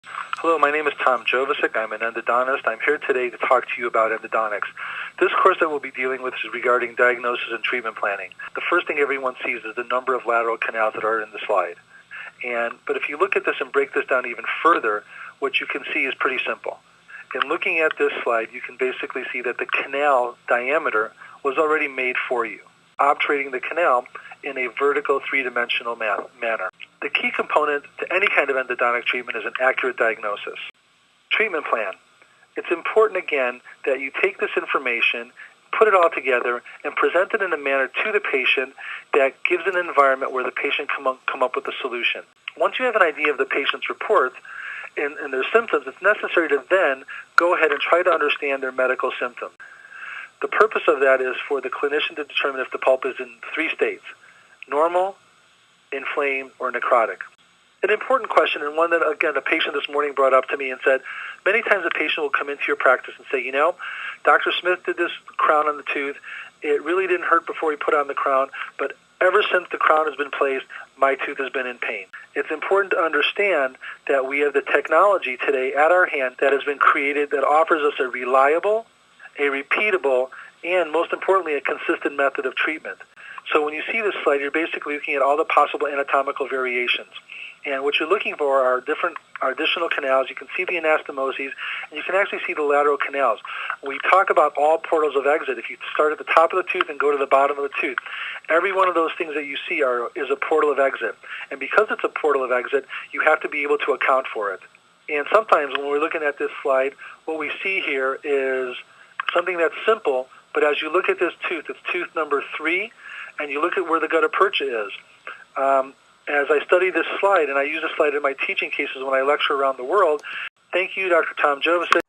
Hello, my name is Tom Jovicich. I'm an endodontist. I'm here today to talk to you about endodontics. This course that we'll be dealing with is regarding diagnosis and treatment planning. The first thing everyone sees is the number of lateral canals that are in the slide. But if you look at this and break this down even further, what you can see is pretty simple. In looking at this slide, you can basically see that the canal diameter was already made for you, obturating the canal in a vertical three-dimensional manner. The key component to any kind of endodontic treatment is an accurate diagnosis. Treatment plan. It's important, again, that you take this information, put it all together, and present it in a manner to the patient that gives an environment where the patient can come up with a solution. Once you have an idea of the patient's report and their symptoms, it's necessary to then go ahead and try to understand their medical symptoms. The purpose of that is for the clinician to determine if the pulp is in three states: normal, inflamed, or necrotic. An important question, and one that, again, a patient this morning brought up to me and said, many times a patient will come into your practice and say, Dr. Smith did this crown on the tooth. It really didn't hurt before he put on the crown, but ever since the crown has been placed, my tooth has been in pain. It's important to understand that we have the technology today at our hand that has been created that offers us a reliable, a repeatable, and most importantly, a consistent method of treatment. So when you see this slide, you're basically looking at all the possible anatomical variations. And what you're looking for are additional canals. You can see the anastomoses, and you can actually see the lateral canals. We talk about all portals of exit. If you start at the top of the tooth and go to the bottom of the tooth, every one of those things that you see is a portal of exit. And because it's a portal of exit, you have to be able to account for it. And sometimes when we're looking at this slide, what we see here is something that's simple, but as you look at this tooth, it's tooth number 3, and you look at where the gutta percha is. As I study this slide, and I use this slide in my teaching cases when I lecture around the world, thank you, Dr. Tom Jovicich.